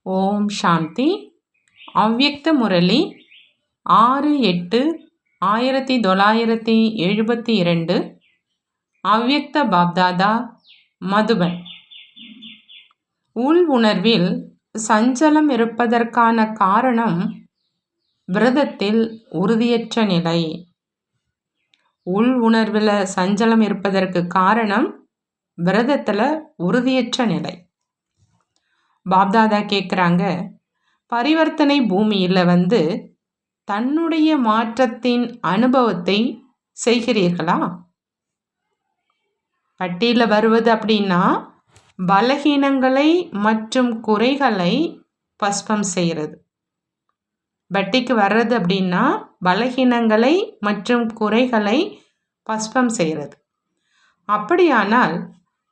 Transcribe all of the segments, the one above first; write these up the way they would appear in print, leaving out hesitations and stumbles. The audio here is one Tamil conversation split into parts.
ஓம் சாந்தி. அவ்யக்த முரளி 6-8-1972. அவ்யக்த பாப்தாதா, மதுபன். உள் உணர்வில் சஞ்சலம் இருப்பதற்கான காரணம் விரதத்தில் உறுதியற்ற நிலை. உள் உணர்வில் சஞ்சலம் இருப்பதற்கு காரணம் விரதத்தில் உறுதியற்ற நிலை. பாப்தாதா கேட்குறாங்க, பரிவர்த்தனை பூமியில் தன்னுடைய மாற்றத்தின் அனுபவத்தை செய்கிறீர்களா? பட்டியலில் வருவது அப்படின்னா பலகீனங்களை மற்றும் குறைகளை பஸ்பம் செய்கிறது. பட்டிக்கு வர்றது அப்படின்னா பலகீனங்களை மற்றும் குறைகளை பஸ்பம் செய்கிறது. அப்படியானால்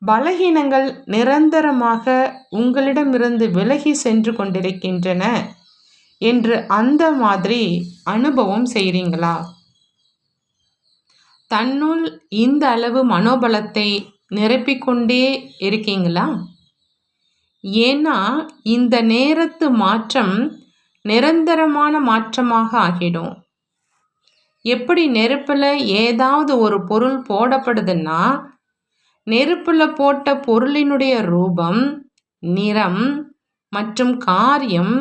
பலகீனங்கள் நிரந்தரமாக உங்களிடமிருந்து விலகி சென்று கொண்டிருக்கின்றன என்று அந்த மாதிரி அனுபவம் செய்கிறீங்களா? தன்னுள் இந்த அளவு மனோபலத்தை நிரப்பிக்கொண்டே இருக்கீங்களா? ஏன்னா இந்த நேரத்து மாற்றம் நிரந்தரமான மாற்றமாக ஆகிடும். எப்படி நெருப்பில் ஏதாவது ஒரு பொருள் போடப்படுதுன்னா நெருப்புல போட்ட பொருளினுடைய ரூபம், நிறம் மற்றும் காரியம்,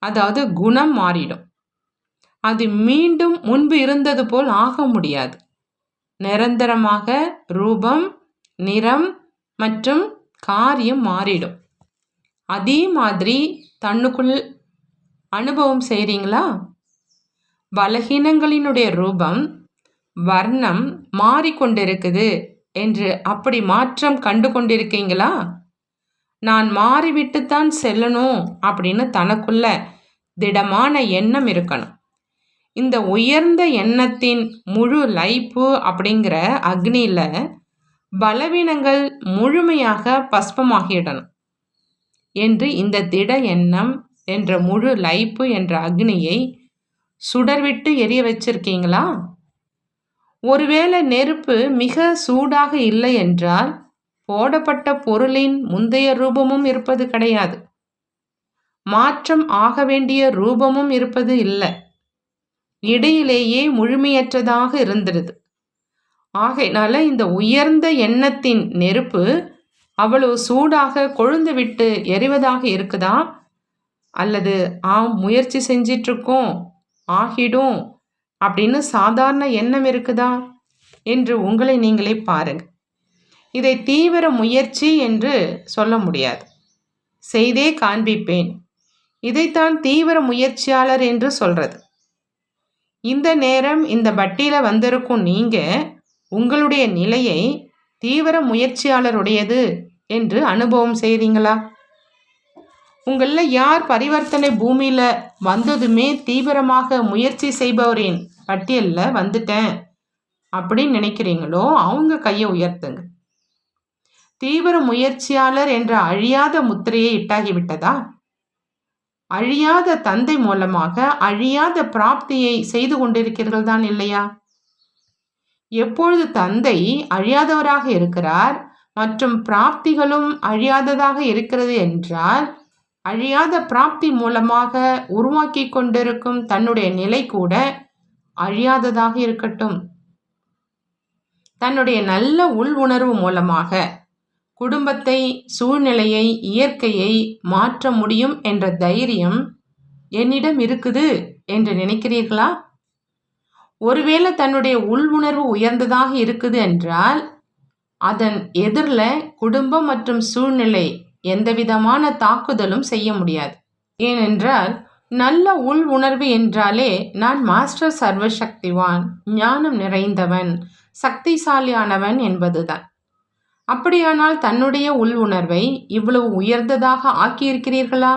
அதாவது குணம் மாறிடும். அது மீண்டும் முன்பு இருந்தது போல் ஆக முடியாது. நிரந்தரமாக ரூபம், நிறம் மற்றும் காரியம் மாறிடும். அதே மாதிரி தன்னுக்குள் அனுபவம் செய்கிறீங்களா? பலகீனங்களினுடைய ரூபம், வர்ணம் மாறிக்கொண்டிருக்குது என்று அப்படி மாற்றம் கண்டு கொண்டிருக்கீங்களா? நான் மாறிவிட்டுத்தான் செல்லணும் அப்படின்னு தனக்குள்ள திடமான எண்ணம் இருக்கணும். இந்த உயர்ந்த எண்ணத்தின் முழு லைப்பு அப்படிங்கிற அக்னியில் பலவீனங்கள் முழுமையாக பஸ்பமாகிடணும் என்று இந்த திட எண்ணம் என்ற முழு லைப்பு என்ற அக்னியை சுடர்விட்டு எரிய வச்சிருக்கீங்களா? ஒருவேளை நெருப்பு மிக சூடாக இல்லை என்றால் போடப்பட்ட பொருளின் முந்தைய ரூபமும் இருப்பது கிடையாது. மாற்றம் ஆக வேண்டிய ரூபமும் இருப்பது இல்லை. இடையிலேயே முழுமையற்றதாக இருந்துருது. ஆகையினால இந்த உயர்ந்த எண்ணத்தின் நெருப்பு அவ்வளவு சூடாக கொழுந்து விட்டு எரிவதாக இருக்குதா? அல்லது முயற்சி செஞ்சிட்ருக்கோம், ஆகிடும் அப்படின்னு சாதாரண எண்ணம் இருக்குதா என்று உங்களை நீங்களே பாருங்க. இதை தீவிர முயற்சி என்று சொல்ல முடியாது. செய்தே காண்பிப்பேன், இதைத்தான் தீவிர முயற்சியாளர் என்று சொல்றது. இந்த நேரம் இந்த பட்டியல வந்திருக்கும் நீங்க உங்களுடைய நிலையை தீவிர முயற்சியாளருடையது என்று அனுபவம் செய்றீங்களா? உங்களில் யார் பரிவர்த்தனை பூமியில் வந்ததுமே தீவிரமாக முயற்சி செய்பவரின் பட்டியலில் வந்துட்டேன் அப்படின்னு நினைக்கிறீங்களோ அவங்க கையை உயர்த்துங்க. தீவிர முயற்சியாளர் என்ற அழியாத முத்திரையை இட்டாகிவிட்டதா? அழியாத தந்தை மூலமாக அழியாத பிராப்தியை செய்து கொண்டிருக்கிறீர்கள் தான் இல்லையா? எப்பொழுது தந்தை அழியாதவராக இருக்கிறார் மற்றும் பிராப்திகளும் அழியாததாக இருக்கிறது என்றால் அழியாத பிராப்தி மூலமாக உருவாக்கி கொண்டிருக்கும் தன்னுடைய நிலை கூட அழியாததாக இருக்கட்டும். தன்னுடைய நல்ல உள் உணர்வு மூலமாக குடும்பத்தை, சூழ்நிலையை, இயற்கையை மாற்ற முடியும் என்ற தைரியம் என்னிடம் இருக்குது என்று நினைக்கிறீர்களா? ஒருவேளை தன்னுடைய உள் உணர்வு உயர்ந்ததாக இருக்குது என்றால் அதன் எதிரில் குடும்பம் மற்றும் சூழ்நிலை எந்தவிதமான தாக்குதலும் செய்ய முடியாது. ஏனென்றால் நல்ல உள் உணர்வு என்றாலே நான் மாஸ்டர் சர்வசக்திவான், ஞானம் நிறைந்தவன், சக்திசாலியானவன் என்பதுதான். அப்படியானால் தன்னுடைய உள் உணர்வை இவ்வளவு உயர்ந்ததாக ஆக்கியிருக்கிறீர்களா?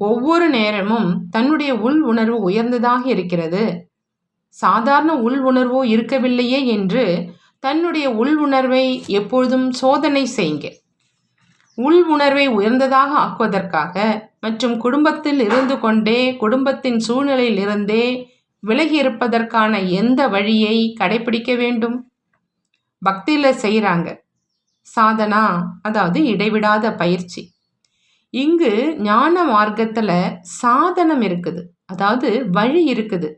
ஒவ்வொரு நேரமும் தன்னுடைய உள் உணர்வு உயர்ந்ததாக இருக்கிறது, சாதாரண உள் உணர்வோ இருக்கவில்லையே என்று தன்னுடைய உள் உணர்வை எப்பொழுதும் சோதனை செய்யுங்க. உள் உணர்வை உயர்ந்ததாக ஆக்குவதற்காக மற்றும் குடும்பத்தில் இருந்து கொண்டே குடும்பத்தின் சூழ்நிலையில் இருந்தே விலகி இருப்பதற்கான எந்த வழியை கடைபிடிக்க வேண்டும்? பக்தியில் செய்கிறாங்க சாதனா, அதாவது இடைவிடாத பயிற்சி. இங்கு ஞான மார்க்கத்துல சாதனம் இருக்குது, அதாவது வழி இருக்குது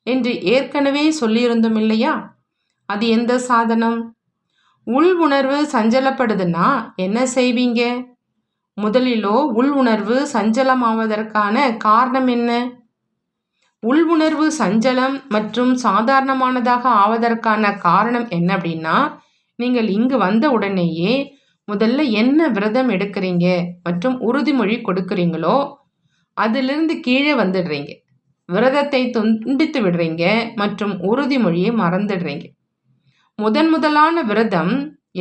என்று ஏற்கனவே சொல்லியிருந்தோம் இல்லையா? அது எந்த சாதனம்? உள் உணர்வு சஞ்சலப்படுதுன்னா என்ன செய்வீங்க? முதலிலோ உள் உணர்வு சஞ்சலமாவதற்கான காரணம் என்ன? உள் உணர்வு சஞ்சலம் மற்றும் சாதாரணமானதாக ஆவதற்கான காரணம் என்ன அப்படின்னா, நீங்கள் இங்கு வந்த உடனேயே முதல்ல என்ன விரதம் எடுக்கிறீங்க மற்றும் உறுதிமொழி கொடுக்குறீங்களோ அதிலிருந்து கீழே வந்துடுறீங்க. விரதத்தை துண்டித்து விடுறீங்க மற்றும் உறுதிமொழியை மறந்துடுறீங்க. முதலான விரதம்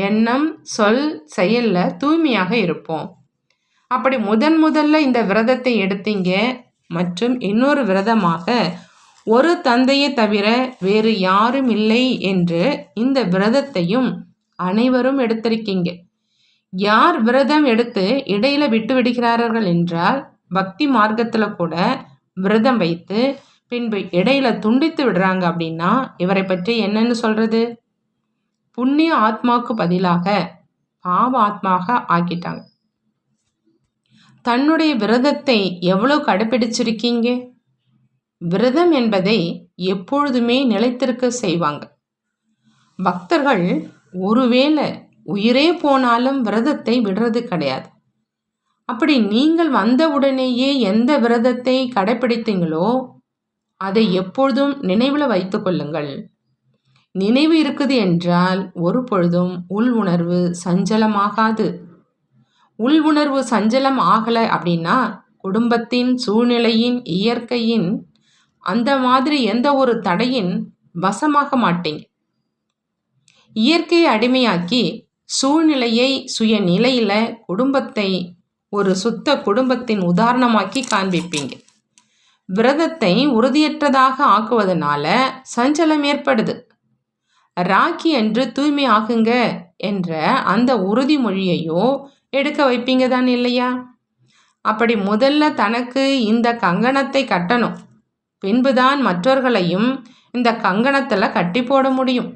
எண்ணம், சொல், செயல்ல தூய்மையாக இருப்போம். அப்படி முதல்ல இந்த விரதத்தை எடுத்தீங்க மற்றும் இன்னொரு விரதமாக ஒரு தந்தையை தவிர வேறு யாரும் இல்லை என்று இந்த விரதத்தையும் அனைவரும் எடுத்திருக்கீங்க. யார் விரதம் எடுத்து இடையில விட்டு விடுகிறார்கள் என்றால், பக்தி மார்க்கத்துல கூட விரதம் வைத்து பின்பு இடையில துண்டித்து விடுறாங்க அப்படின்னா இவரை பற்றி என்னன்னு சொல்றது? புண்ணிய ஆத்மாவுக்கு பதிலாக பாவ ஆத்மாக ஆக்கிட்டாங்க. தன்னுடைய விரதத்தை எவ்வளவு கடைபிடிச்சிருக்கீங்க? விரதம் என்பதை எப்பொழுதுமே நிலைத்திருக்க செய்வாங்க. பக்தர்கள் ஒருவேளை உயிரே போனாலும் விரதத்தை விடுறது கிடையாது. அப்படி நீங்கள் வந்தவுடனேயே எந்த விரதத்தை கடைபிடித்தீங்களோ அதை எப்பொழுதும் நினைவில் வைத்து கொள்ளுங்கள். நினைவு இருக்குது என்றால் ஒரு பொழுதும் உள் உணர்வு சஞ்சலமாகாது. உள் உணர்வு சஞ்சலம் ஆகலை அப்படின்னா குடும்பத்தின் சூழ்நிலையின் இயற்கையின் அந்த மாதிரி எந்த ஒரு தடையின் வசமாக மாட்டீங்க. இயற்கையை அடிமையாக்கி சூழ்நிலையை சுய நிலையில குடும்பத்தை ஒரு சுத்த குடும்பத்தின் உதாரணமாக்கி காண்பிப்பீங்க. விரதத்தை உறுதியற்றதாக ஆக்குவதனால சஞ்சலம் ஏற்படுது. ராக்கி என்று தூய்மை ஆகுங்க என்ற அந்த உறுதிமொழியையோ எடுக்க வைப்பீங்க தான் இல்லையா? அப்படி முதல்ல தனக்கு இந்த கங்கணத்தை கட்டணும், பின்புதான் மற்றவர்களையும் இந்த கங்கணத்தில் கட்டி போட முடியும்.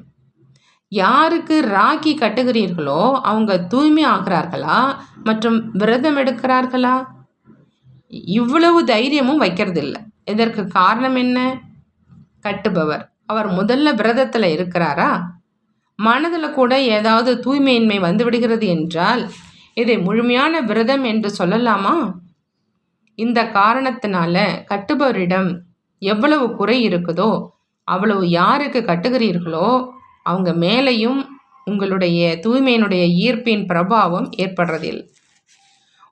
யாருக்கு ராக்கி கட்டுகிறீர்களோ அவங்க தூய்மை ஆகிறார்களா மற்றும் விரதம் எடுக்கிறார்களா? இவ்வளவு தைரியமும் வைக்கிறதில்லை. இதற்கு காரணம் என்ன? கட்டுபவர் அவர் முதல்ல விரதத்தில் இருக்கிறாரா? மனதில் கூட ஏதாவது தூய்மையின்மை வந்து விடுகிறது என்றால் இதை முழுமையான விரதம் என்று சொல்லலாமா? இந்த காரணத்தினால கட்டுபவரிடம் எவ்வளவு குறை இருக்குதோ அவ்வளவு யாருக்கு கட்டுகிறீர்களோ அவங்க மேலையும் உங்களுடைய தூய்மையினுடைய ஈர்ப்பின் பிரபாவம் ஏற்படுறதில்லை.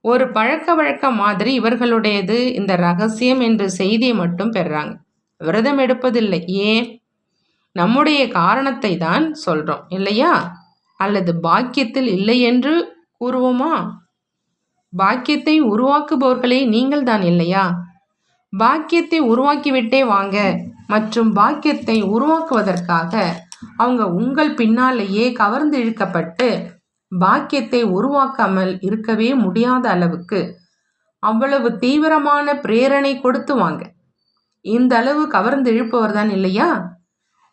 ஒரு பழக்க வழக்க மாதிரி இவர்களுடையது இந்த ரகசியம் என்ற செய்தியை மட்டும் பெறுறாங்க, விரதம் எடுப்பதில்லை. ஏன்? நம்முடைய காரணத்தை தான் சொல்றோம் இல்லையா? அல்லது பாக்கியத்தில் இல்லை என்று கூறுவோமா? பாக்கியத்தை உருவாக்குபவர்களே நீங்கள் தான் இல்லையா? பாக்கியத்தை உருவாக்கிவிட்டே வாங்க மற்றும் பாக்கியத்தை உருவாக்குவதற்காக அவங்க உங்கள் பின்னாலேயே கவர்ந்து இழுக்கப்பட்டு பாக்கியத்தை உருவாக்காமல் இருக்கவே முடியாத அளவுக்கு அவ்வளவு தீவிரமான பிரேரணை கொடுத்து வாங்க. இந்த அளவு கவர்ந்து இழுப்பவர் தான் இல்லையா?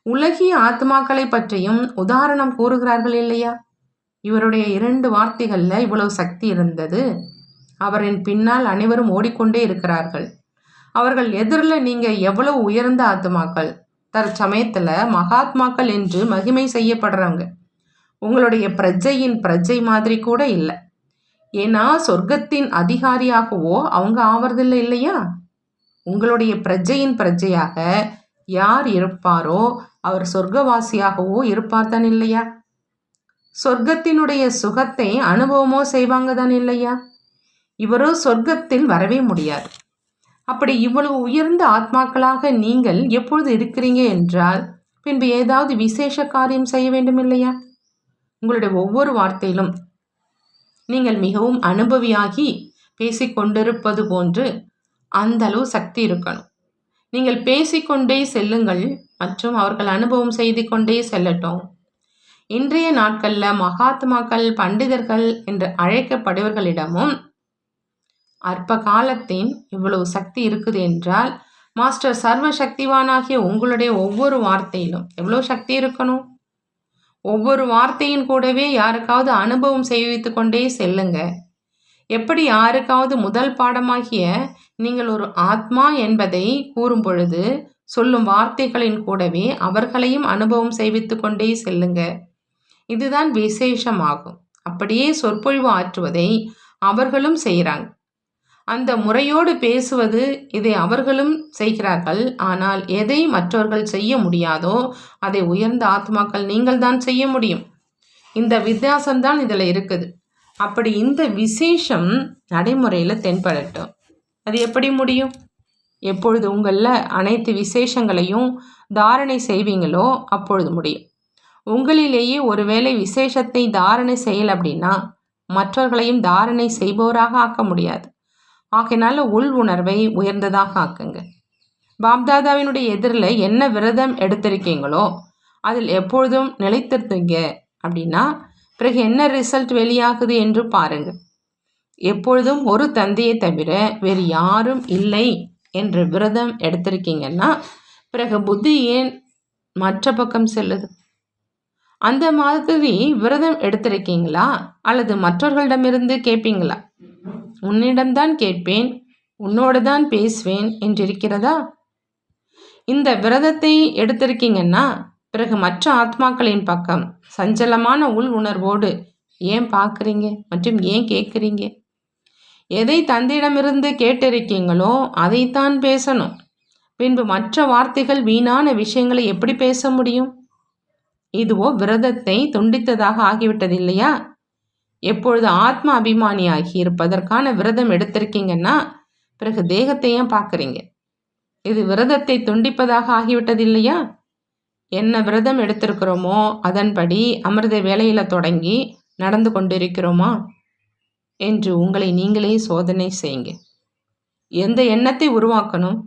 உலகிய ஆத்மாக்களை பற்றியும் உதாரணம் கூறுகிறார்கள் இல்லையா? இவருடைய 2 வார்த்தைகள்ல இவ்வளவு சக்தி இருந்தது. அவரின் பின்னால் அனைவரும் ஓடிக்கொண்டே இருக்கிறார்கள். அவர்கள் எதிரில் நீங்க எவ்வளவு உயர்ந்த ஆத்மாக்கள், தற்சமயத்துல மகாத்மாக்கள் என்று மகிமை செய்யப்படுறவங்க. உங்களுடைய பிரஜையின் பிரஜை மாதிரி கூட இல்லை. ஏன்னா சொர்க்கத்தின் அதிகாரியாகவோ அவங்க ஆவறதில்லை இல்லையா? உங்களுடைய பிரஜையின் பிரஜையாக யார் இருப்பாரோ அவர் சொர்க்கவாசியாகவோ இருப்பார் தான் இல்லையா? சொர்க்கத்தினுடைய சுகத்தை அனுபவமோ செய்வாங்க தான் இல்லையா? இவரோ சொர்க்கத்தில் வரவே முடியாது. அப்படி இவ்வளவு உயர்ந்த ஆத்மாக்களாக நீங்கள் எப்பொழுது இருக்கிறீங்க என்றால் பின்பு ஏதாவது விசேஷ காரியம் செய்ய வேண்டும் இல்லையா? உங்களுடைய ஒவ்வொரு வார்த்தையிலும் நீங்கள் மிகவும் அனுபவியாகி பேசிக்கொண்டிருப்பது போன்று அந்த அளவு சக்தி இருக்கணும். நீங்கள் பேசிக்கொண்டே செல்லுங்கள் மற்றும் அவர்கள் அனுபவம் செய்து கொண்டே செல்லட்டும். இன்றைய நாட்களில் மகாத்மாக்கள், பண்டிதர்கள் என்று அழைக்கப்படுவர்களிடமும் அற்ப காலத்தின் இவ்வளவு சக்தி இருக்குது என்றால் மாஸ்டர் சர்வ சக்திவானாகிய உங்களுடைய ஒவ்வொரு வார்த்தையிலும் எவ்வளோ சக்தி இருக்கணும். ஒவ்வொரு வார்த்தையின் கூடவே யாருக்காவது அனுபவம் செய்வித்து கொண்டே செல்லுங்க. எப்படி யாருக்காவது முதல் பாடமாகிய நீங்கள் ஒரு ஆத்மா என்பதை கூறும் பொழுது சொல்லும் வார்த்தைகளின் கூடவே அவர்களையும் அனுபவம் செய்வித்து கொண்டே செல்லுங்க. இதுதான் விசேஷமாகும். அப்படியே சொற்பொழிவு ஆற்றுவதை அவர்களும் செய்கிறாங்க. அந்த முறையோடு பேசுவது இதை அவர்களும் செய்கிறார்கள். ஆனால் எதை மற்றவர்கள் செய்ய முடியாதோ அதை உயர்ந்த ஆத்மாக்கள் நீங்கள் தான் செய்ய முடியும். இந்த வித்தியாசம்தான் இதில் இருக்குது. அப்படி இந்த விசேஷம் நடைமுறையில் தென்படட்டும். அது எப்படி முடியும்? எப்பொழுது உங்களில் அனைத்து விசேஷங்களையும் தாரணை செய்வீங்களோ அப்பொழுது முடியும். உங்களிலேயே ஒருவேளை விசேஷத்தை தாரணை செய்யலை அப்படின்னா மற்றவர்களையும் தாரணை செய்பவராக ஆக்க முடியாது. ஆகையினால உள் உணர்வை உயர்ந்ததாக ஆக்குங்க. பாப்தாதாவினுடைய எதிரில் என்ன விரதம் எடுத்திருக்கீங்களோ அதில் எப்பொழுதும் நிலைத்திருந்தீங்க அப்படின்னா பிறகு என்ன ரிசல்ட் வெளியாகுது என்று பாருங்கள். எப்பொழுதும் ஒரு தந்தையை தவிர வேறு யாரும் இல்லை என்று விரதம் எடுத்திருக்கீங்கன்னா பிறகு புத்தி ஏன் மற்ற பக்கம் செல்லுது? அந்த மாதிரி விரதம் எடுத்திருக்கீங்களா அல்லது மற்றவர்களிடமிருந்து கேட்பீங்களா? உன்னிடம்தான் கேட்பேன், உன்னோடு தான் பேசுவேன் என்றிருக்கிறதா? இந்த விரதத்தை எடுத்திருக்கீங்கன்னா பிறகு மற்ற ஆத்மாக்களின் பக்கம் சஞ்சலமான உள் உணர்வோடு ஏன் பார்க்குறீங்க மற்றும் ஏன் கேட்குறீங்க? எதை தந்தையிடமிருந்து கேட்டிருக்கீங்களோ அதைத்தான் பேசணும். பின்பு மற்ற வார்த்தைகள் வீணான விஷயங்களை எப்படி பேச முடியும்? இதுவோ விரதத்தை துண்டித்ததாக ஆகிவிட்டது இல்லையா? எப்பொழுது ஆத்ம அபிமானியாகி இருப்பதற்கான விரதம் எடுத்திருக்கீங்கன்னா பிறகு தேகத்தை ஏன் பார்க்குறீங்க? இது விரதத்தை துண்டிப்பதாக ஆகிவிட்டது இல்லையா? என்ன விரதம் எடுத்திருக்கிறோமோ அதன்படி அமிர்த வேலையில் தொடங்கி நடந்து கொண்டிருக்கிறோமா என்று உங்களை நீங்களே சோதனை செய்யுங்க. எந்த எண்ணத்தை உருவாக்கணும்,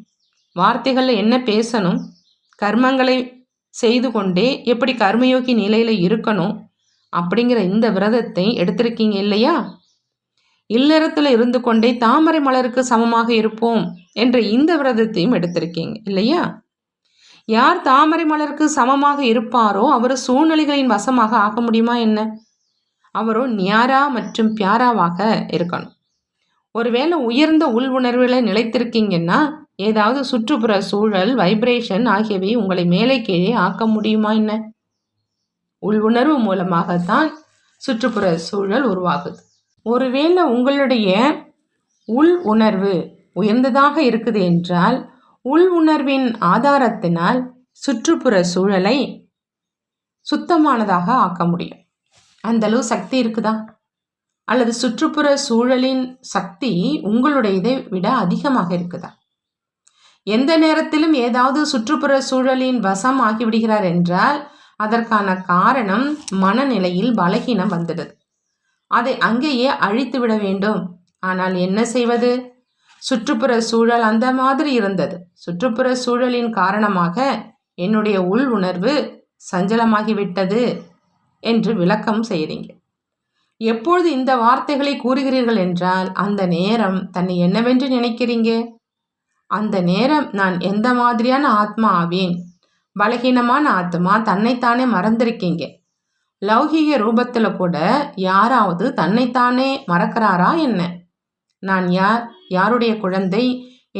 வார்த்தைகளில் என்ன பேசணும், கர்மங்களை செய்து கொண்டே எப்படி கர்மயோகி நிலையில் இருக்கணும் அப்படிங்கிற இந்த விரதத்தை எடுத்திருக்கீங்க இல்லையா? இல்லறத்தில் இருந்து கொண்டே தாமரை மலருக்கு சமமாக இருப்போம் என்ற இந்த விரதத்தையும் எடுத்திருக்கீங்க இல்லையா? யார் தாமரை மலருக்கு சமமாக இருப்பாரோ அவர் சூழ்நிலைகளின் வசமாக ஆக முடியுமா என்ன? அவரோ நியாரா மற்றும் பியாராவாக இருக்கணும். ஒருவேளை உயர்ந்த உள் உணர்வுகளை நிலைத்திருக்கீங்கன்னா ஏதாவது சுற்றுப்புற சூழல், வைப்ரேஷன் ஆகியவை உங்களை மேலே கீழே ஆக்க முடியுமா என்ன? உள் உணர்வு மூலமாகத்தான் சுற்றுப்புற சூழல் உருவாகுது. ஒருவேளை உங்களுடைய உள் உணர்வு உயர்ந்ததாக இருக்குது என்றால் உள் உணர்வின் ஆதாரத்தினால் சுற்றுப்புற சூழலை சுத்தமானதாக ஆக்க முடியும். அந்த அளவு சக்தி இருக்குதா? அல்லது சுற்றுப்புற சூழலின் சக்தி உங்களுடையதை விட அதிகமாக இருக்குதா? எந்த நேரத்திலும் ஏதாவது சுற்றுப்புற சூழலின் வசம் ஆகிவிடுகிறார் என்றால் அதற்கான காரணம் மனநிலையில் பலகீனம் வந்துடுது. அதை அங்கேயே அழித்து விட வேண்டும். ஆனால் என்ன செய்வது? சுற்றுப்புற சூழல் அந்த மாதிரி இருந்தது. சுற்றுப்புற சூழலின் காரணமாக என்னுடைய உள் உணர்வு சஞ்சலமாகிவிட்டது என்று விளக்கம் செய்கிறீங்க. எப்பொழுது இந்த வார்த்தைகளை கூறுகிறீர்கள் என்றால் அந்த நேரம் தன்னை என்னவென்று நினைக்கிறீங்க? அந்த நேரம் நான் எந்த மாதிரியான ஆத்மா ஆவேன்? பலகீனமான ஆத்மா, தன்னைத்தானே மறந்திருக்கீங்க. லௌகிக ரூபத்தில் கூட யாராவது தன்னைத்தானே மறக்கிறாரா என்ன? நான் யார், யாருடைய குழந்தை,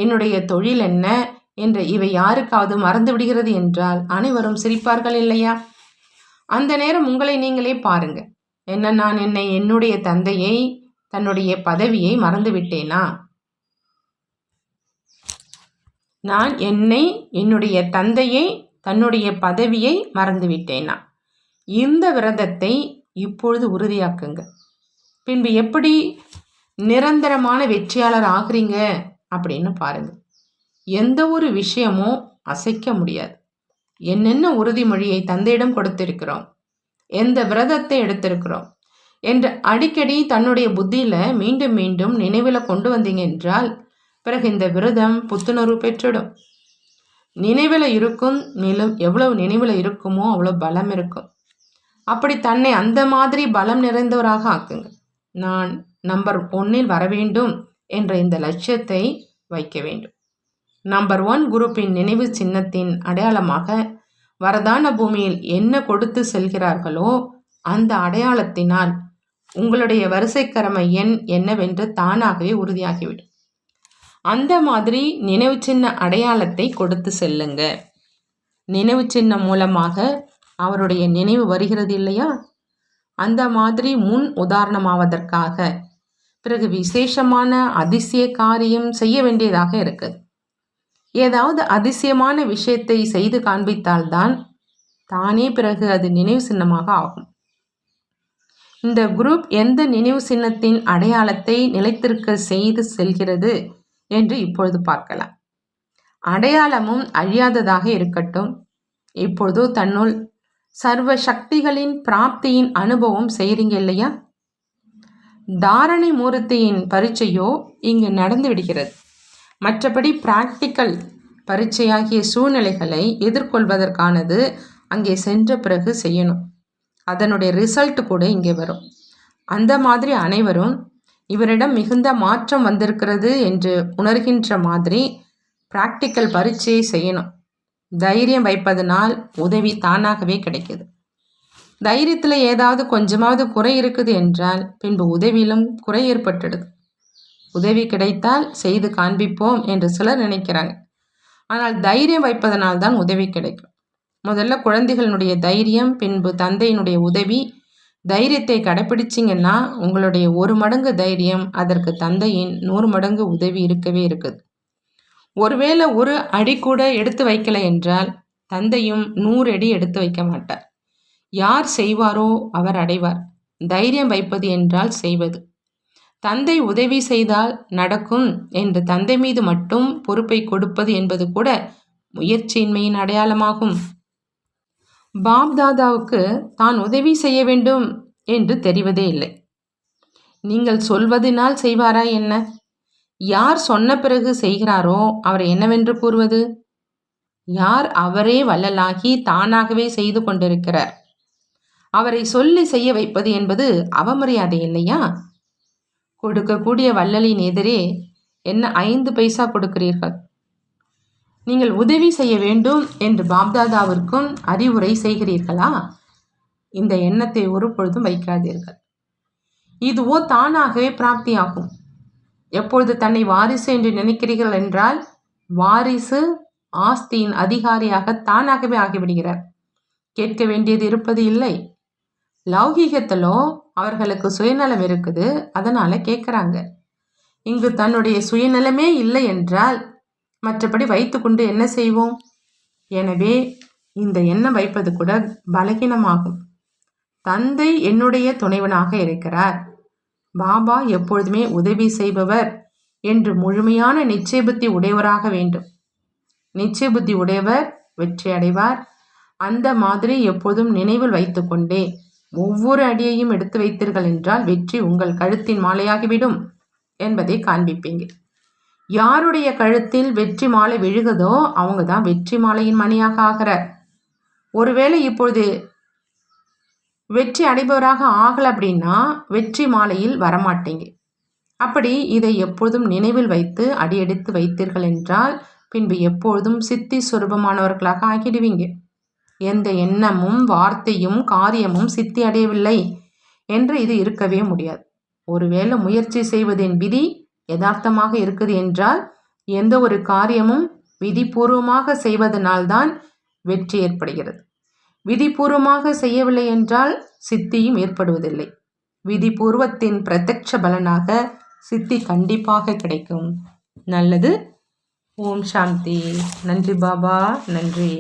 என்னுடைய தொழில் என்ன என்ற இவை யாருக்காவது மறந்து விடுகிறது என்றால் அனைவரும் சிரிப்பார்கள் இல்லையா? அந்த நேரம் உங்களை நீங்களே பாருங்க. என்ன, நான் என்னுடைய தந்தையை, தன்னுடைய பதவியை மறந்து விட்டேனா? நான் என்னுடைய தந்தையை, தன்னுடைய பதவியை மறந்து விட்டேனா? இந்த விரதத்தை இப்பொழுது உறுதியாக்குங்க. பின்பு எப்படி நிரந்தரமான வெற்றியாளர் ஆகுறீங்க அப்படின்னு பாருங்க. எந்த ஒரு விஷயமும் அசைக்க முடியாது. என்னென்ன உறுதிமொழியை தந்தையிடம் கொடுத்திருக்கிறோம், எந்த விரதத்தை எடுத்திருக்கிறோம் என்று அடிக்கடி தன்னுடைய புத்தியில் மீண்டும் மீண்டும் நினைவில் கொண்டு வந்தீங்க என்றால் பிறகு இந்த விரதம் புத்துணர்வு பெற்றுடும். நினைவில் இருக்கும் எவ்வளவு நினைவில் இருக்குமோ அவ்வளோ பலம் இருக்கும். அப்படி தன்னை அந்த மாதிரி பலம் நிறைந்தவராக ஆக்குங்க. நான் நம்பர் 1 வர வேண்டும் என்ற இந்த லட்சியத்தை வைக்க வேண்டும். நம்பர் 1 குரூப்பின் நினைவு சின்னத்தின் அடையாளமாக வரதான பூமியில் என்ன கொடுத்து செல்கிறார்களோ அந்த அடையாளத்தினால் உங்களுடைய வரிசைக்கிரம எண் என்னவென்று தானாகவே உறுதியாகிவிடும். அந்த மாதிரி நினைவு சின்ன அடையாளத்தை கொடுத்து செல்லுங்க. நினைவு சின்னம் மூலமாக அவருடைய நினைவு வருகிறது இல்லையா? அந்த மாதிரி முன் உதாரணமாவதற்காக பிறகு விசேஷமான அதிசய காரியம் செய்ய வேண்டியதாக இருக்குது. ஏதாவது அதிசயமான விஷயத்தை செய்து காண்பித்தால்தான் தானே பிறகு அது நினைவு சின்னமாக ஆகும். இந்த குரூப் எந்த நினைவு சின்னத்தின் அடையாளத்தை நிலைத்திருக்க செய்து செல்கிறது என்று இப்பொழுது பார்க்கலாம். அடையாளமும் அழியாததாக இருக்கட்டும். இப்பொழுது தன்னுள் சர்வ சக்திகளின் பிராப்தியின் அனுபவம் செய்கிறீங்க இல்லையா? தாரணை மூர்த்தியின் பரீட்சையோ இங்கு நடந்து விடுகிறது. மற்றபடி பிராக்டிக்கல் பரீட்சையாகிய சூழ்நிலைகளை எதிர்கொள்வதற்கானது அங்கே சென்ற பிறகு செய்யணும். அதனுடைய ரிசல்ட் கூட இங்கே வரும். அந்த மாதிரி அனைவரும் இவரிடம் மிகுந்த மாற்றம் வந்திருக்கிறது என்று உணர்கின்ற மாதிரி பிராக்டிக்கல் பரீட்சையை செய்யணும். தைரியம் வைப்பதனால் உதவி தானாகவே கிடைக்குது. தைரியத்தில் ஏதாவது கொஞ்சமாவது குறை இருக்குது என்றால் பின்பு உதவியிலும் குறை ஏற்பட்டுடுது. உதவி கிடைத்தால் செய்து காண்பிப்போம் என்று சிலர் நினைக்கிறாங்க. ஆனால் தைரியம் வைப்பதனால் தான் உதவி கிடைக்கும். முதல்ல குழந்தைகளுடைய தைரியம், பின்பு தந்தையினுடைய உதவி. தைரியத்தை கடைப்பிடிச்சிங்கன்னா உங்களுடைய 1 மடங்கு தைரியம் அதற்கு தந்தையின் 100 மடங்கு உதவி இருக்கவே இருக்குது. ஒருவேளை 1 அடி கூட எடுத்து வைக்கலை என்றால் தந்தையும் 100 அடி எடுத்து வைக்க மாட்டார். யார் செய்வாரோ அவர் அடைவார். தைரியம் வைப்பது என்றால் செய்வது. தந்தை உதவி செய்தால் நடக்கும் என்று தந்தை மீது மட்டும் பொறுப்பை கொடுப்பது என்பது கூட முயற்சியின்மையின் அடையாளமாகும். பாப்தாதாவுக்கு தான் உதவி செய்ய வேண்டும் என்று தெரிவதே இல்லை. நீங்கள் சொல்வதனால் செய்வாரா என்ன? யார் சொன்ன பிறகு செய்கிறாரோ அவர் என்னவென்று கூறுவது? யார் அவரே வள்ளலாகி தானாகவே செய்து கொண்டிருக்கிறார். அவரை சொல்லி செய்ய வைப்பது என்பது அவமரியாதை இல்லையா? கொடுக்கக்கூடிய வள்ளலின் எதிரே என்ன 5 பைசா கொடுக்கிறீர்கள்? நீங்கள் உதவி செய்ய வேண்டும் என்று பாப்தாதாவிற்கும் அறிவுரை செய்கிறீர்களா? இந்த எண்ணத்தை ஒரு பொழுதும் வைக்காதீர்கள். இதுவோ தானாகவே பிராப்தியாகும். எப்பொழுது தன்னை வாரிசு என்று நினைக்கிறீர்கள் என்றால் வாரிசு ஆஸ்தியின் அதிகாரியாக தானாகவே ஆகிவிடுகிறார். கேட்க வேண்டியது இருப்பது இல்லை. லௌகீகத்திலோ அவர்களுக்கு சுயநலம் இருக்குது, அதனால கேட்குறாங்க. இங்கு தன்னுடைய சுயநலமே இல்லை என்றால் மற்றபடி வைத்துக்கொண்டு என்ன செய்வோம்? எனவே இந்த எண்ணம் வைப்பது கூட பலகீனமாகும். தந்தை என்னுடைய துணைவனாக இருக்கிறார். பாபா எப்பொழுதுமே உதவி செய்பவர் என்று முழுமையான நிச்சய புத்தி உடையவராக வேண்டும். நிச்சய புத்தி உடையவர் வெற்றி அடைவார். அந்த மாதிரி எப்போதும் நினைவில் வைத்துக்கொண்டே ஒவ்வொரு அடியையும் எடுத்து வைத்தீர்கள் என்றால் வெற்றி உங்கள் கழுத்தின் மாலையாகிவிடும் என்பதை காண்பிப்பீங்க. யாருடைய கழுத்தில் வெற்றி மாலை விழுகுதோ அவங்க தான் வெற்றி மாலையின் மணியாக ஆகிறார். ஒருவேளை இப்பொழுது வெற்றி அடைபவராக ஆகலை அப்படின்னா வெற்றி மாலையில் வரமாட்டீங்க. அப்படி இதை எப்பொழுதும் நினைவில் வைத்து அடியெடுத்து வைத்தீர்கள் என்றால் பின்பு எப்பொழுதும் சித்தி சுரூபமானவர்களாக ஆகிடுவீங்க. எந்த எண்ணமும் வார்த்தையும் காரியமும் சித்தி அடையவில்லை என்று இது இருக்கவே முடியாது. ஒருவேளை முயற்சி செய்வதின் விதி யதார்த்தமாக இருக்குது என்றால் எந்த ஒரு காரியமும் விதிபூர்வமாக செய்வதனால்தான் வெற்றி ஏற்படுகிறது. விதிபூர்வமாக செய்யவில்லை என்றால் சித்தியும் ஏற்படுவதில்லை. விதிபூர்வத்தின் பிரத்யட்ச பலனாக சித்தி கண்டிப்பாக கிடைக்கும். நல்லது. ஓம் சாந்தி. நன்றி பாபா, நன்றி.